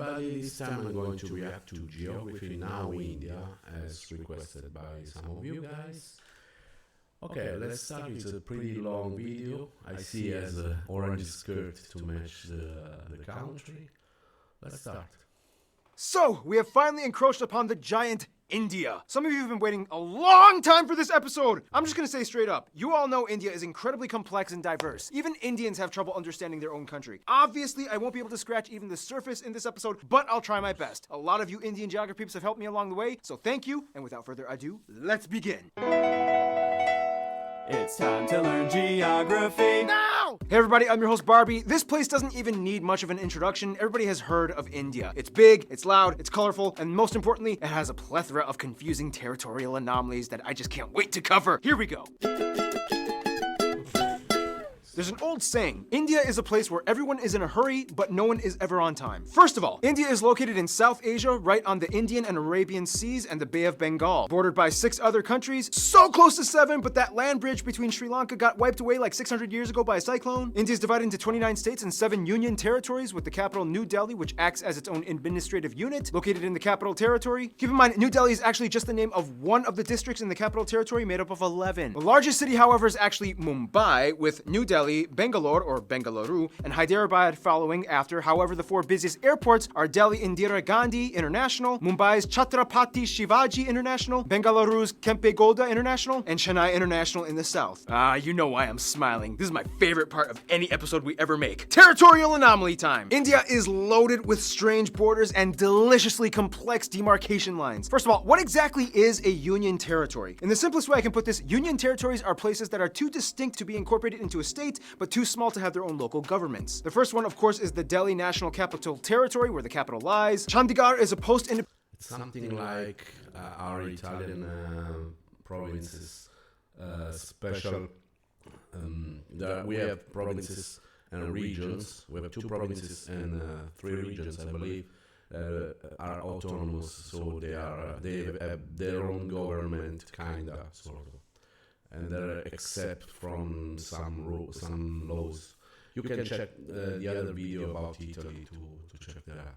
everybody, this time I'm going to react to Geography Now India as requested by some of you guys. Okay, let's start. It's a pretty long video. I see as an orange skirt to match the country. Let's start. So, we have finally encroached upon the giant India. Some of you have been waiting a long time for this episode. I'm just gonna say straight up, you all know India is incredibly complex and diverse. Even Indians have trouble understanding their own country. Obviously, I won't be able to scratch even the surface in this episode, but I'll try my best. A lot of you Indian geography peeps have helped me along the way, so thank you, and without further ado, let's begin. It's time to learn geography now! Hey everybody, I'm your host Barbie. This place doesn't even need much of an introduction. Everybody has heard of India. It's big, it's loud, it's colorful, and most importantly, it has a plethora of confusing territorial anomalies that I just can't wait to cover. Here we go. There's an old saying, India is a place where everyone is in a hurry, but no one is ever on time. First of all, India is located in South Asia, right on the Indian and Arabian Seas and the Bay of Bengal, bordered by 6 other countries, so close to 7, but that land bridge between Sri Lanka got wiped away like 600 years ago by a cyclone. India is divided into 29 states and 7 union territories, with the capital New Delhi, which acts as its own administrative unit, located in the capital territory. Keep in mind, New Delhi is actually just the name of one of the districts in the capital territory, made up of 11. The largest city, however, is actually Mumbai, with New Delhi, Bangalore or Bengaluru, and Hyderabad following after. However, the 4 busiest airports are Delhi Indira Gandhi International, Mumbai's Chhatrapati Shivaji International, Bengaluru's Kempe Gowda International, and Chennai International in the south. You know why I'm smiling. This is my favorite part of any episode we ever make. Territorial anomaly time. India is loaded with strange borders and deliciously complex demarcation lines. First of all, what exactly is a union territory? In the simplest way I can put this, union territories are places that are too distinct to be incorporated into a state, but too small to have their own local governments. The first one, of course, is the Delhi National Capital Territory, where the capital lies. Chandigarh is a post-independent... It's something like our Italian provinces, special. We have provinces and regions. We have 2 provinces and 3 regions, I believe, are autonomous, so they have their own government, kinda, sort of. And they're except from some laws. You can check the other video about Italy to check that out.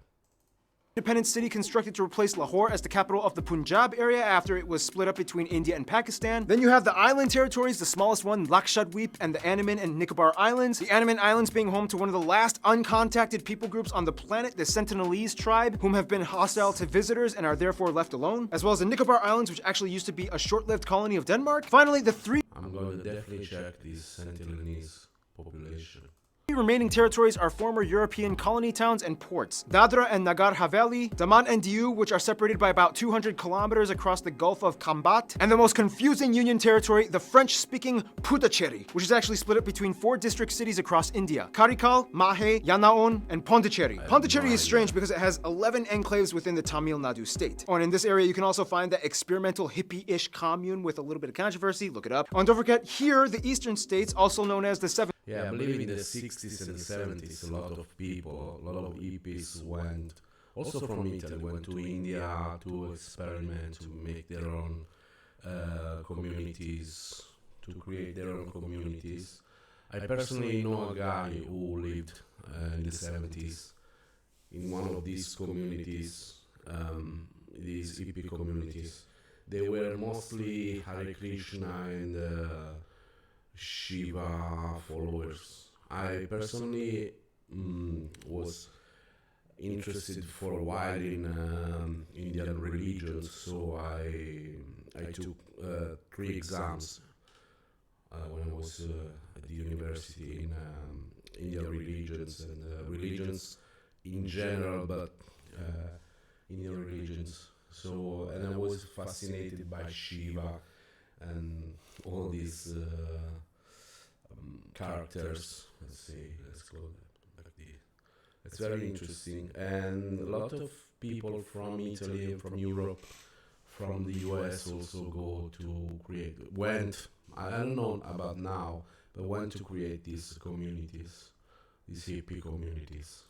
Independent city constructed to replace Lahore as the capital of the Punjab area after it was split up between India and Pakistan. Then you have the island territories, the smallest one, Lakshadweep, and the Andaman and Nicobar Islands. The Andaman Islands being home to one of the last uncontacted people groups on the planet, the Sentinelese tribe, whom have been hostile to visitors and are therefore left alone, as well as the Nicobar Islands, which actually used to be a short-lived colony of Denmark. Finally, the 3 I'm going to definitely check this Sentinelese population. remaining territories are former European colony towns and ports. Dadra and Nagar Haveli, Daman and Diu, which are separated by about 200 kilometers across the Gulf of Khambat, and the most confusing union territory, the French-speaking Puducherry, which is actually split up between 4 district cities across India: Karikal, Mahe, Yanaon, and Pondicherry. Pondicherry is strange because it has 11 enclaves within the Tamil Nadu state. Oh, and in this area you can also find the experimental hippie-ish commune with a little bit of controversy. Look it up. Oh, and don't forget, here, the eastern states, also known as the 7... Yeah, I believe in the 60s and 70s, a lot of people, a lot of hippies went, also from Italy, went to India to experiment, to make their own communities, to create their own communities. I personally know a guy who lived in the 70s in one of these communities, these hippie communities. They were mostly Hare Krishna and Shiva followers. I personally was interested for a while in Indian religions, so I took 3 exams when I was at the university in Indian religions and religions in general, but Indian religions. So, and I was fascinated by Shiva and all these characters. Let's call it like this. It's very interesting, and a lot of people from Italy and from Europe, from the US also went. I don't know about now, but went to create these communities, these hippie communities.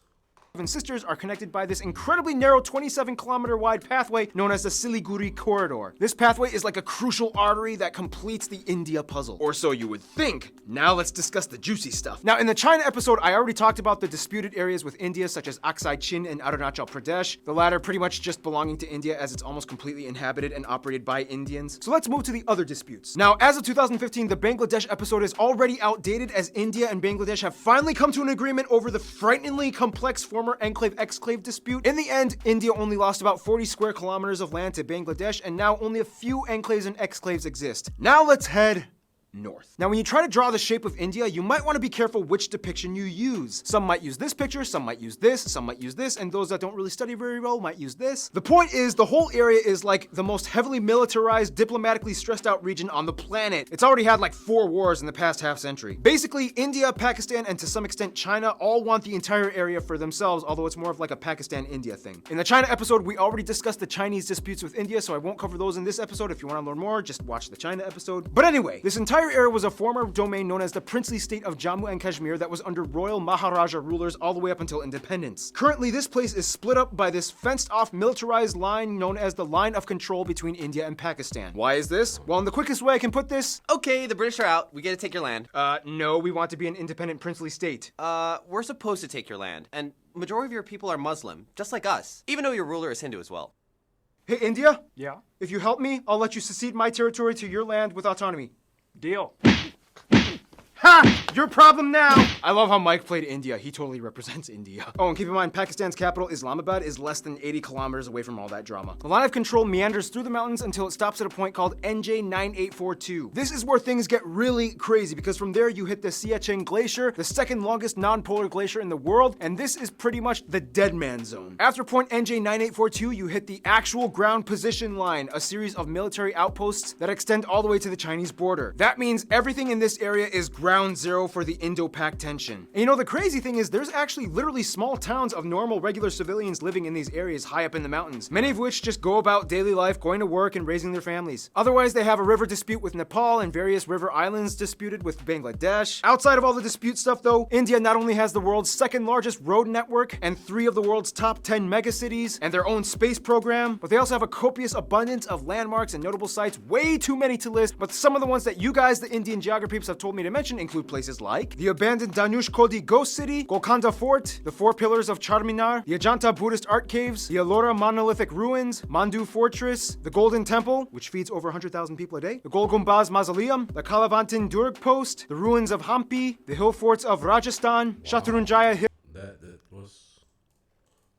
and sisters are connected by this incredibly narrow 27-kilometer wide pathway known as the Siliguri Corridor. This pathway is like a crucial artery that completes the India puzzle. Or so you would think. Now let's discuss the juicy stuff. Now in the China episode, I already talked about the disputed areas with India such as Aksai Chin and Arunachal Pradesh. The latter pretty much just belonging to India as it's almost completely inhabited and operated by Indians. So let's move to the other disputes. Now as of 2015, the Bangladesh episode is already outdated as India and Bangladesh have finally come to an agreement over the frighteningly complex former enclave-exclave dispute. In the end, India only lost about 40 square kilometers of land to Bangladesh, and now only a few enclaves and exclaves exist. Now let's head north. Now, when you try to draw the shape of India, you might want to be careful which depiction you use. Some might use this picture, some might use this, some might use this, and those that don't really study very well might use this. The point is, the whole area is like the most heavily militarized, diplomatically stressed out region on the planet. It's already had like 4 wars in the past half century. Basically, India, Pakistan, and to some extent China all want the entire area for themselves, although it's more of like a Pakistan-India thing. In the China episode, we already discussed the Chinese disputes with India, so I won't cover those in this episode. If you want to learn more, just watch the China episode. But anyway, this entire area was a former domain known as the princely state of Jammu and Kashmir that was under royal Maharaja rulers all the way up until independence. Currently, this place is split up by this fenced-off militarized line known as the Line of Control between India and Pakistan. Why is this? Well, in the quickest way I can put this, Okay, the British are out. We get to take your land. no, we want to be an independent princely state. We're supposed to take your land. And majority of your people are Muslim, just like us. Even though your ruler is Hindu as well. Hey, India? Yeah, If you help me, I'll let you secede my territory to your land with autonomy. deal. Ha! Your problem now! I love how Mike played India. He totally represents India. Oh, and keep in mind, Pakistan's capital, Islamabad, is less than 80 kilometers away from all that drama. The line of control meanders through the mountains until it stops at a point called NJ9842. This is where things get really crazy, because from there you hit the Siachen Glacier, the second longest non-polar glacier in the world, and this is pretty much the dead man zone. After point NJ9842, you hit the actual ground position line, a series of military outposts that extend all the way to the Chinese border. That means everything in this area is ground zero for the Indo-Pak tension. And you know, the crazy thing is there's actually literally small towns of normal regular civilians living in these areas high up in the mountains, many of which just go about daily life, going to work and raising their families. Otherwise, they have a river dispute with Nepal and various river islands disputed with Bangladesh. Outside of all the dispute stuff though, India not only has the world's second largest road network and 3 of the world's top 10 megacities and their own space program, but they also have a copious abundance of landmarks and notable sites, way too many to list, but some of the ones that you guys, the Indian geography peeps, have told me to mention include places like the abandoned Danush Kodi Ghost City, Golconda Fort, the 4 pillars of Charminar, the Ajanta Buddhist art caves, the Ellora monolithic ruins, Mandu Fortress, the Golden Temple, which feeds over 100,000 people a day, the Gol Gumbaz Mausoleum, the Kalavantin Durg Post, the ruins of Hampi, the hill forts of Rajasthan, Shatrunjaya Hill, That was...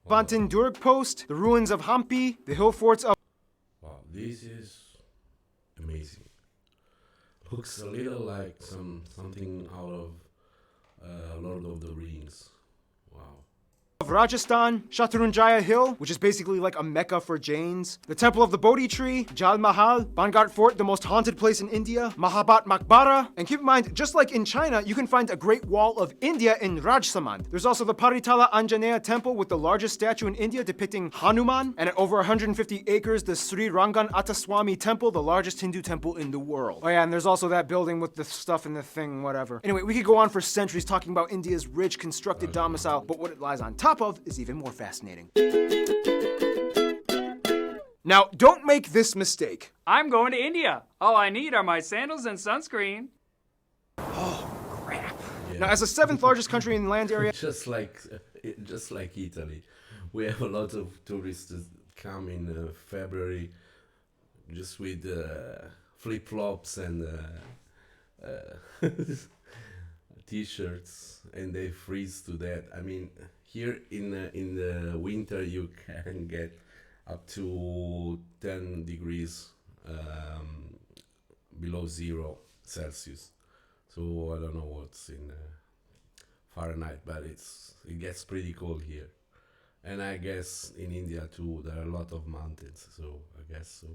Vantin Durg Post, the ruins of Hampi, the hill forts of Wow, this is amazing. Looks a little like something out of Lord of the Rings. Wow. Rajasthan, Shatrunjaya Hill, which is basically like a mecca for Jains, the Temple of the Bodhi Tree, Jal Mahal, Bangart Fort, the most haunted place in India, Mahabat Maqbara, and keep in mind, just like in China, you can find a Great Wall of India in Rajsamand. There's also the Paritala Anjaneya Temple with the largest statue in India depicting Hanuman, and at over 150 acres, the Sri Rangan Attaswamy Temple, the largest Hindu temple in the world. Oh yeah, and there's also that building with the stuff in the thing, whatever. Anyway, we could go on for centuries talking about India's rich constructed domicile, but what it lies on top of is even more fascinating. Now, don't make this mistake. I'm going to India. All I need are my sandals and sunscreen. Now, as the 7th largest country in land area, just like Italy, we have a lot of tourists that come in February, just with flip flops and t-shirts, and they freeze to death. I mean, here in the winter you can get up to 10 degrees below 0 Celsius. So I don't know what's in Fahrenheit, but it gets pretty cold here. And I guess in India too, there are a lot of mountains, so I guess so.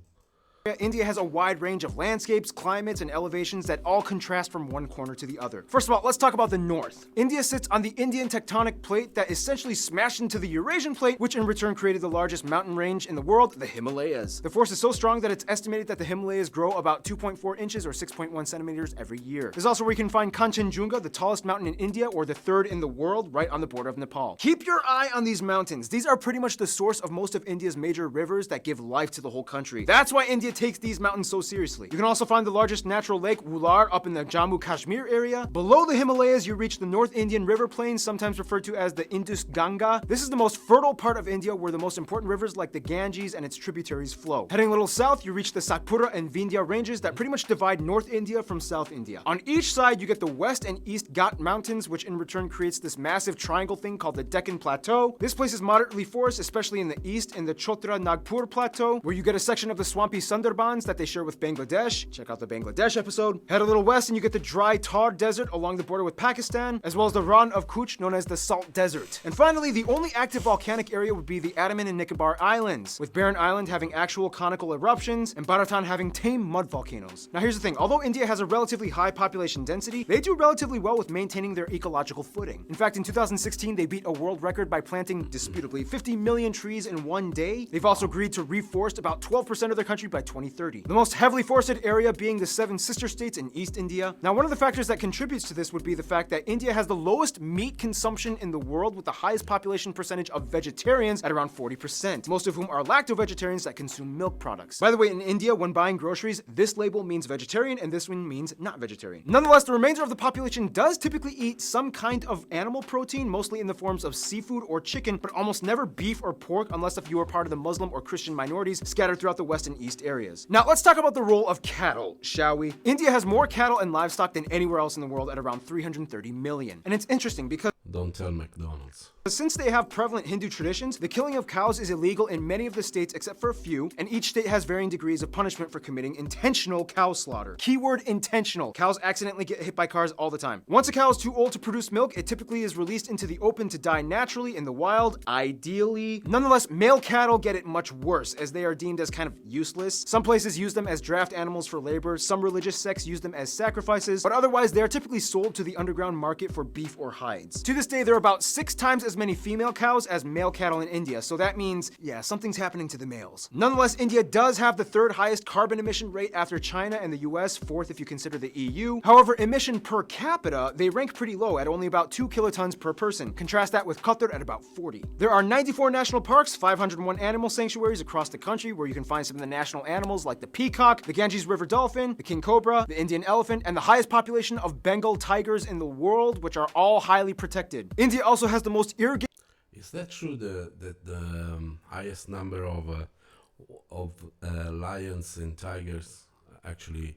India has a wide range of landscapes, climates, and elevations that all contrast from one corner to the other. First of all, let's talk about the north. India sits on the Indian tectonic plate that essentially smashed into the Eurasian plate, which in return created the largest mountain range in the world, the Himalayas. The force is so strong that it's estimated that the Himalayas grow about 2.4 inches or 6.1 centimeters every year. There's also where you can find Kanchenjunga, the tallest mountain in India, or the third in the world, right on the border of Nepal. Keep your eye on these mountains. These are pretty much the source of most of India's major rivers that give life to the whole country. That's why India takes these mountains so seriously. You can also find the largest natural lake, Wular, up in the Jammu Kashmir area. Below the Himalayas, you reach the North Indian River Plain, sometimes referred to as the Indus Ganga. This is the most fertile part of India where the most important rivers like the Ganges and its tributaries flow. Heading a little south, you reach the Satpura and Vindhya ranges that pretty much divide North India from South India. On each side, you get the West and East Ghat Mountains, which in return creates this massive triangle thing called the Deccan Plateau. This place is moderately forested, especially in the east in the Chotra Nagpur Plateau, where you get a section of the swampy Sundarbans that they share with Bangladesh. Check out the Bangladesh episode. Head a little west and you get the dry Thar Desert along the border with Pakistan, as well as the Rann of Kutch, known as the Salt Desert. And finally, the only active volcanic area would be the Andaman and Nicobar Islands, with Barren Island having actual conical eruptions and Bharatan having tame mud volcanoes. Now here's the thing, although India has a relatively high population density, they do relatively well with maintaining their ecological footing. In fact, in 2016, they beat a world record by planting, disputably, 50 million trees in one day. They've also agreed to reforest about 12% of their country by 2030. The most heavily forested area being the Seven Sister States in East India. Now, one of the factors that contributes to this would be the fact that India has the lowest meat consumption in the world, with the highest population percentage of vegetarians at around 40%, most of whom are lacto-vegetarians that consume milk products. By the way, in India, when buying groceries, this label means vegetarian and this one means not vegetarian. Nonetheless, the remainder of the population does typically eat some kind of animal protein, mostly in the forms of seafood or chicken, but almost never beef or pork unless if you are part of the Muslim or Christian minorities scattered throughout the West and East areas. Now, let's talk about the role of cattle, shall we? India has more cattle and livestock than anywhere else in the world at around 330 million. And it's interesting because Don't tell McDonald's. since they have prevalent Hindu traditions, the killing of cows is illegal in many of the states except for a few, and each state has varying degrees of punishment for committing intentional cow slaughter. Keyword intentional. Cows accidentally get hit by cars all the time. Once a cow is too old to produce milk, it typically is released into the open to die naturally in the wild, ideally. Nonetheless, male cattle get it much worse, as they are deemed as kind of useless. Some places use them as draft animals for labor, some religious sects use them as sacrifices, but otherwise they are typically sold to the underground market for beef or hides. To this day, there are about 6 times as many female cows as male cattle in India, so that means, yeah, something's happening to the males. Nonetheless, India does have the 3rd highest carbon emission rate after China and the US, 4th if you consider the EU. However, emission per capita, they rank pretty low at only about 2 kilotons per person. Contrast that with Qatar at about 40. There are 94 national parks, 501 animal sanctuaries across the country where you can find some of the national animals like the peacock, the Ganges River dolphin, the king cobra, the Indian elephant, and the highest population of Bengal tigers in the world, which are all highly protected. India also has the most irrigated. Is that true that the highest number of lions and tigers, actually,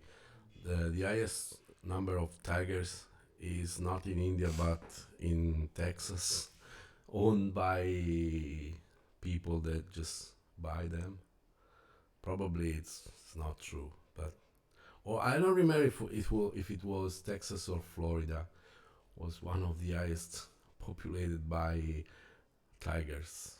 the highest number of tigers is not in India but in Texas, owned by people that just buy them? Probably it's not true, but or I don't remember if it was Texas or Florida was one of the highest populated by tigers.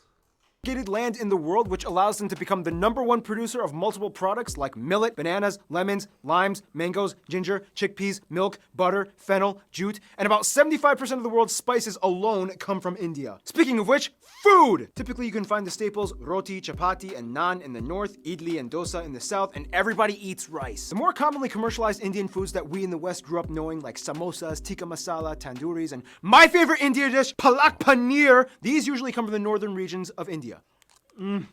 Land in the world, which allows them to become the #1 producer of multiple products like millet, bananas, lemons, limes, mangoes, ginger, chickpeas, milk, butter, fennel, jute, and about 75% of the world's spices alone come from India. Speaking of which, food! Typically you can find the staples roti, chapati, and naan in the north, idli and dosa in the south, and everybody eats rice. The more commonly commercialized Indian foods that we in the West grew up knowing, like samosas, tikka masala, tandooris, and my favorite Indian dish, palak paneer, these usually come from the northern regions of India.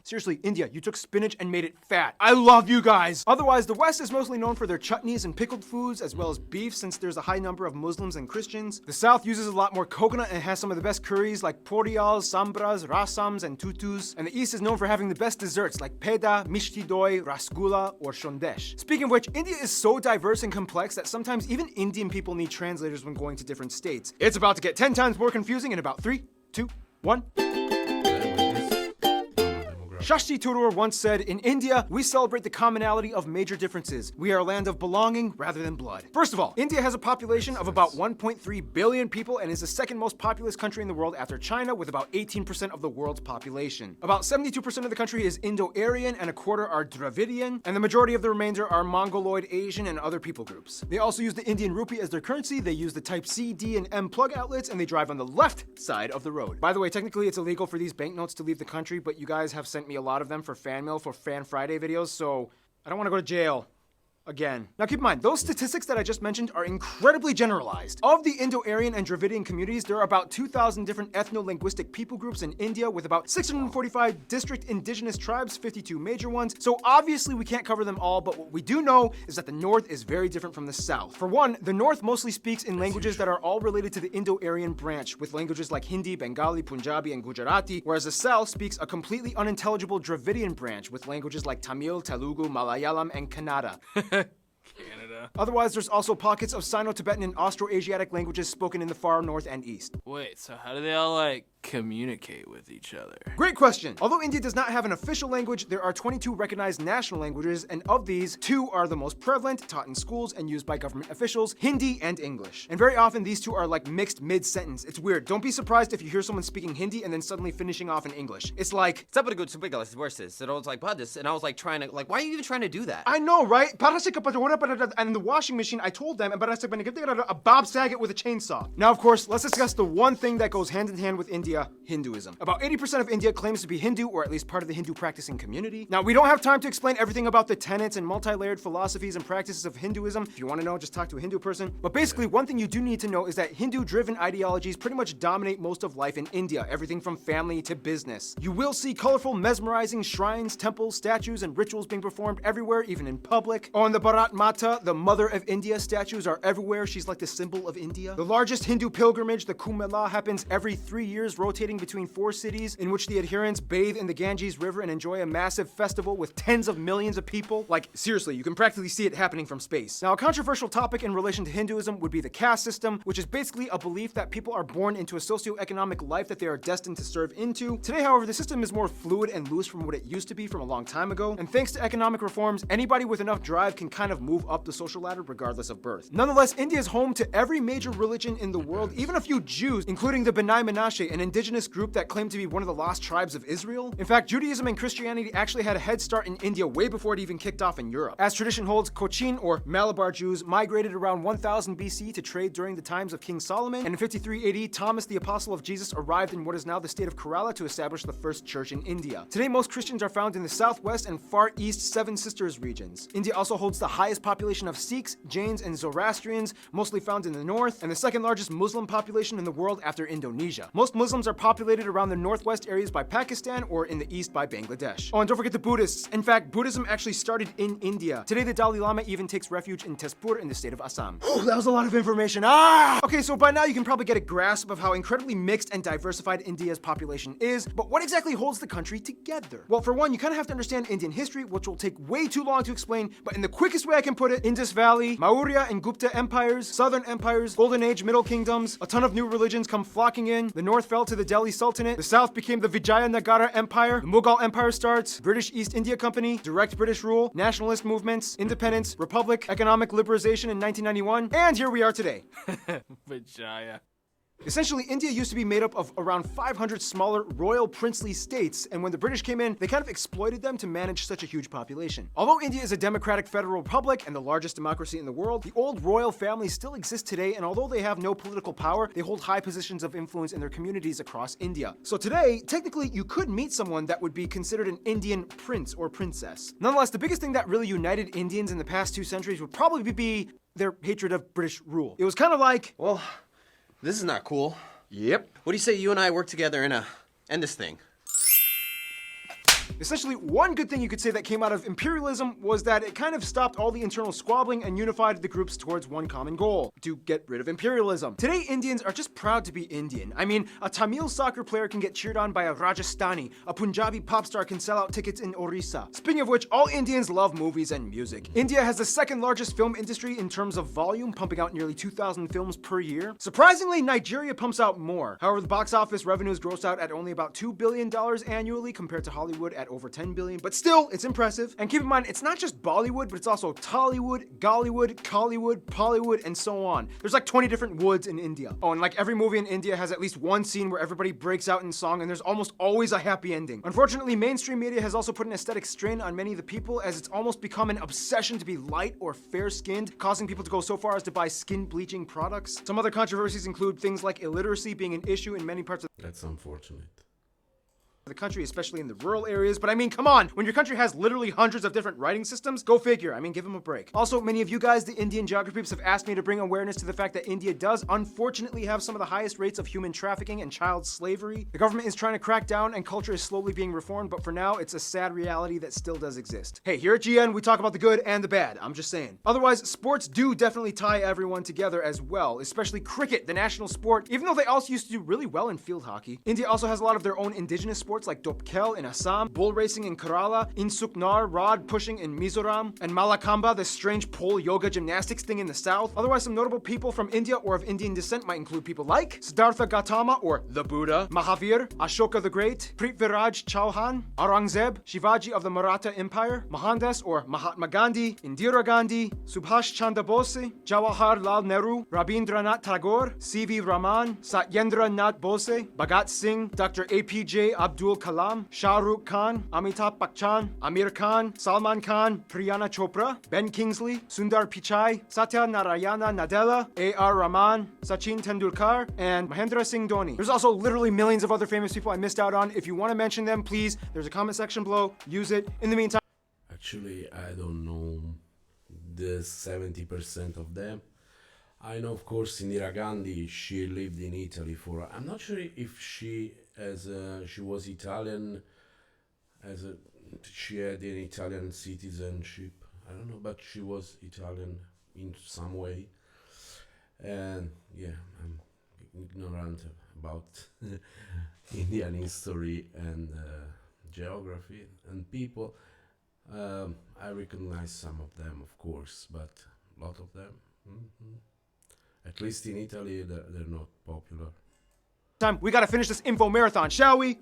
Seriously, India, you took spinach and made it fat. I love you guys! Otherwise, the West is mostly known for their chutneys and pickled foods, as well as beef, since there's a high number of Muslims and Christians. The South uses a lot more coconut and has some of the best curries like poriyals, sambras, rasams, and tutus. And the East is known for having the best desserts like peda, mishti doi, rasgulla, or shondesh. Speaking of which, India is so diverse and complex that sometimes even Indian people need translators when going to different states. It's about to get 10 times more confusing in about 3, 2, 1. Shashi Tharoor once said, "In India, we celebrate the commonality of major differences. We are a land of belonging rather than blood." First of all, India has a population of about 1.3 billion people and is the second most populous country in the world after China, with about 18% of the world's population. About 72% of the country is Indo-Aryan and a quarter are Dravidian, and the majority of the remainder are Mongoloid, Asian, and other people groups. They also use the Indian rupee as their currency. They use the type C, D, and M plug outlets, and they drive on the left side of the road. By the way, technically it's illegal for these banknotes to leave the country, but you guys have sent me a lot of them for fan mail for Fan Friday videos, so I don't want to go to jail. Again. Now keep in mind, those statistics that I just mentioned are incredibly generalized. Of the Indo-Aryan and Dravidian communities, there are about 2,000 different ethno-linguistic people groups in India, with about 645 district indigenous tribes, 52 major ones. So obviously we can't cover them all, but what we do know is that the north is very different from the south. For one, the north mostly speaks in languages that are all related to the Indo-Aryan branch, with languages like Hindi, Bengali, Punjabi, and Gujarati, whereas the south speaks a completely unintelligible Dravidian branch, with languages like Tamil, Telugu, Malayalam, and Kannada. Canada. Otherwise, there's also pockets of Sino-Tibetan and Austroasiatic languages spoken in the far north and east. Wait, so how do they all, like, communicate with each other? Great question. Although India does not have an official language, there are 22 recognized national languages, and of these, 2 are the most prevalent, taught in schools and used by government officials, Hindi and English. And very often, these two are like mixed mid-sentence. It's weird. Don't be surprised if you hear someone speaking Hindi and then suddenly finishing off in English. It's like, and I was like, "But," and I was like trying to, like, why are you even trying to do that? I know, right? And in the washing machine, I told them, a Bob Saget with a chainsaw. Now, of course, let's discuss the one thing that goes hand in hand with India, Hinduism. About 80% of India claims to be Hindu, or at least part of the Hindu practicing community. Now, we don't have time to explain everything about the tenets and multi-layered philosophies and practices of Hinduism. If you want to know, just talk to a Hindu person. But basically, one thing you do need to know is that Hindu-driven ideologies pretty much dominate most of life in India, everything from family to business. You will see colorful, mesmerizing shrines, temples, statues, and rituals being performed everywhere, even in public. On the Bharat Mata, the Mother of India, statues are everywhere. She's like the symbol of India. The largest Hindu pilgrimage, the Kumbh Mela, happens every 3 years, rotating between 4 cities, in which the adherents bathe in the Ganges River and enjoy a massive festival with tens of millions of people. Like, seriously, you can practically see it happening from space. Now, a controversial topic in relation to Hinduism would be the caste system, which is basically a belief that people are born into a socioeconomic life that they are destined to serve into. Today, however, the system is more fluid and loose from what it used to be from a long time ago, and thanks to economic reforms, anybody with enough drive can kind of move up the social ladder regardless of birth. Nonetheless, India is home to every major religion in the world, even a few Jews, including the B'nai Menashe, an indigenous group that claim to be one of the lost tribes of Israel. In fact, Judaism and Christianity actually had a head start in India way before it even kicked off in Europe. As tradition holds, Cochin, or Malabar Jews, migrated around 1000 BC to trade during the times of King Solomon, and in 53 AD, Thomas, the apostle of Jesus, arrived in what is now the state of Kerala to establish the first church in India. Today, most Christians are found in the southwest and far east Seven Sisters regions. India also holds the highest population of Sikhs, Jains, and Zoroastrians, mostly found in the north, and the second largest Muslim population in the world after Indonesia. Most Muslims are populated around the northwest areas by Pakistan, or in the east by Bangladesh. Oh, and don't forget the Buddhists. In fact, Buddhism actually started in India. Today, the Dalai Lama even takes refuge in Tezpur in the state of Assam. Oh, that was a lot of information. Okay, so by now you can probably get a grasp of how incredibly mixed and diversified India's population is, but what exactly holds the country together? Well, for one, you kind of have to understand Indian history, which will take way too long to explain, but in the quickest way I can put it, Indus Valley, Maurya and Gupta empires, southern empires, Golden Age, Middle Kingdoms, a ton of new religions come flocking in, the north fell to the Delhi Sultanate, the south became the Vijayanagara Empire, the Mughal Empire starts, British East India Company, direct British rule, nationalist movements, independence, republic, economic liberalization in 1991, and here we are today. Vijaya. Essentially, India used to be made up of around 500 smaller royal princely states, and when the British came in, they kind of exploited them to manage such a huge population. Although India is a democratic federal republic and the largest democracy in the world, the old royal families still exist today, and although they have no political power, they hold high positions of influence in their communities across India. So today, technically, you could meet someone that would be considered an Indian prince or princess. Nonetheless, the biggest thing that really united Indians in the past 2 centuries would probably be their hatred of British rule. It was kind of like, Well, this is not cool. yep. What do you say you and I work together and end this thing? Essentially, one good thing you could say that came out of imperialism was that it kind of stopped all the internal squabbling and unified the groups towards one common goal: to get rid of imperialism. Today, Indians are just proud to be Indian. I mean, a Tamil soccer player can get cheered on by a Rajasthani, a Punjabi pop star can sell out tickets in Orissa. Speaking of which, all Indians love movies and music. India has the second largest film industry in terms of volume, pumping out nearly 2,000 films per year. Surprisingly, Nigeria pumps out more. However, the box office revenues gross out at only about $2 billion annually compared to Hollywood Bollywood at over 10 billion, but still, it's impressive. And keep in mind, it's not just Bollywood, but it's also Tollywood, Gollywood, Collywood, Pollywood, and so on. There's like 20 different woods in India. Oh, and like every movie in India has at least one scene where everybody breaks out in song, and there's almost always a happy ending. Unfortunately, mainstream media has also put an aesthetic strain on many of the people, as it's almost become an obsession to be light or fair-skinned, causing people to go so far as to buy skin bleaching products. Some other controversies include things like illiteracy being an issue in many parts of That's unfortunate. the country, especially in the rural areas. But I mean, come on, when your country has literally hundreds of different writing systems, go figure. I mean, give them a break. Also, many of you guys, the Indian geography peeps, have asked me to bring awareness to the fact that India does unfortunately have some of the highest rates of human trafficking and child slavery. The government is trying to crack down and culture is slowly being reformed, but for now, it's a sad reality that still does exist. Hey, here at GN, we talk about the good and the bad. I'm just saying. Otherwise, sports do definitely tie everyone together as well, especially cricket, the national sport, even though they also used to do really well in field hockey. India also has a lot of their own indigenous sports like Dopkel in Assam, bull racing in Kerala, Insuknar, rod pushing in Mizoram, and Malakamba, the strange pole yoga gymnastics thing in the south. Otherwise, some notable people from India or of Indian descent might include people like Siddhartha Gautama or the Buddha, Mahavir, Ashoka the Great, Prithviraj Chauhan, Aurangzeb, Shivaji of the Maratha Empire, Mohandas or Mahatma Gandhi, Indira Gandhi, Subhash Chandra Bose, Jawaharlal Nehru, Rabindranath Tagore, C.V. Raman, Satyendra Nath Bose, Bhagat Singh, Dr. APJ Abdul Kalam, Shah Rukh Khan, Amitabh Bachchan, Amir Khan, Salman Khan, Priyana Chopra, Ben Kingsley, Sundar Pichai, Satya Narayana Nadella, A.R. Rahman, Sachin Tendulkar, and Mahendra Singh Dhoni. There's also literally millions of other famous people I missed out on. If you want to mention them, please, there's a comment section below. Use it. In the meantime, Actually, I don't know the 70% of them. I know, of course, Indira Gandhi. She lived in Italy for. I'm not sure if she was Italian, she had an Italian citizenship. I don't know, but she was Italian in some way. And yeah, I'm ignorant about Indian history and geography and people. I recognize some of them, of course, but a lot of them. At least in Italy, they're not popular. we gotta finish this info marathon, shall we?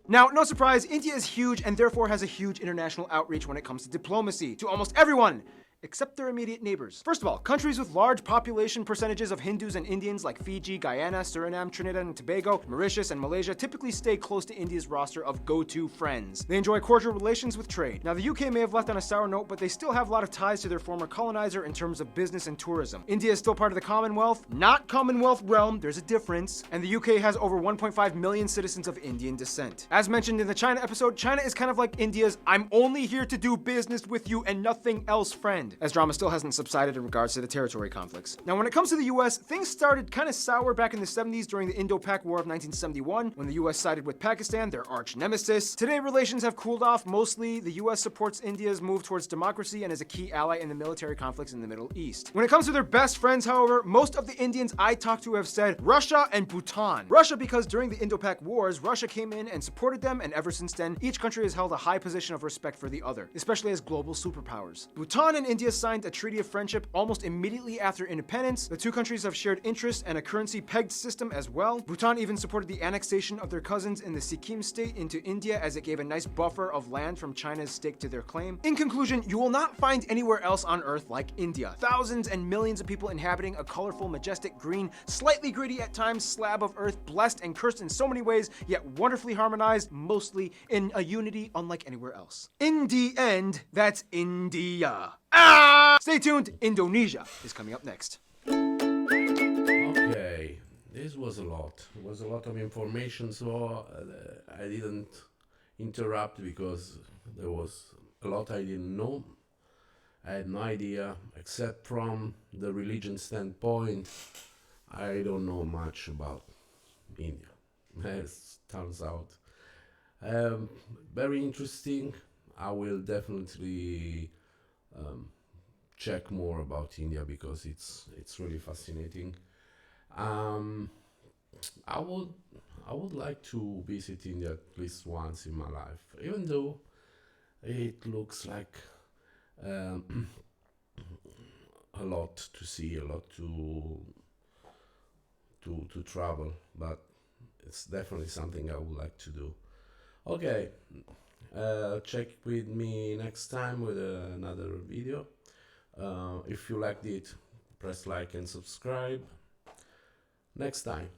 Now, no surprise, India is huge and therefore has a huge international outreach when it comes to diplomacy to almost everyone, except their immediate neighbors. First of all, countries with large population percentages of Hindus and Indians like Fiji, Guyana, Suriname, Trinidad and Tobago, Mauritius, and Malaysia typically stay close to India's roster of go-to friends. They enjoy cordial relations with trade. Now, the UK may have left on a sour note, but they still have a lot of ties to their former colonizer in terms of business and tourism. India is still part of the Commonwealth, not Commonwealth realm, there's a difference, and the UK has over 1.5 million citizens of Indian descent. As mentioned in the China episode, China is kind of like India's I'm only here to do business with you and nothing else friend, as drama still hasn't subsided in regards to the territory conflicts. Now, when it comes to the US, things started kind of sour back in the 70s during the Indo-Pak War of 1971, when the US sided with Pakistan, their arch nemesis. Today, relations have cooled off. Mostly, the US supports India's move towards democracy and is a key ally in the military conflicts in the Middle East. When it comes to their best friends, however, most of the Indians I talked to have said Russia and Bhutan. Russia because during the Indo-Pak Wars, Russia came in and supported them, and ever since then, each country has held a high position of respect for the other, especially as global superpowers. Bhutan and India signed a treaty of friendship almost immediately after independence. The two countries have shared interests and a currency-pegged system as well. Bhutan even supported the annexation of their cousins in the Sikkim state into India, as it gave a nice buffer of land from China's stake to their claim. In conclusion, you will not find anywhere else on Earth like India. Thousands and millions of people inhabiting a colorful, majestic, green, slightly gritty at times slab of Earth, blessed and cursed in so many ways, yet wonderfully harmonized, mostly in a unity unlike anywhere else. In the end, that's India. Stay tuned, Indonesia is coming up next. Okay, this was a lot. It was a lot of information, so I didn't interrupt because there was a lot I didn't know. I had no idea, except from the religion standpoint. I don't know much about India, as turns out. Very interesting. I will definitely check more about India because it's really fascinating. I would like to visit India at least once in my life, even though it looks like a lot to see, a lot to travel. But it's definitely something I would like to do. Okay, check with me next time with another video. If you liked it, press like and subscribe. Next time.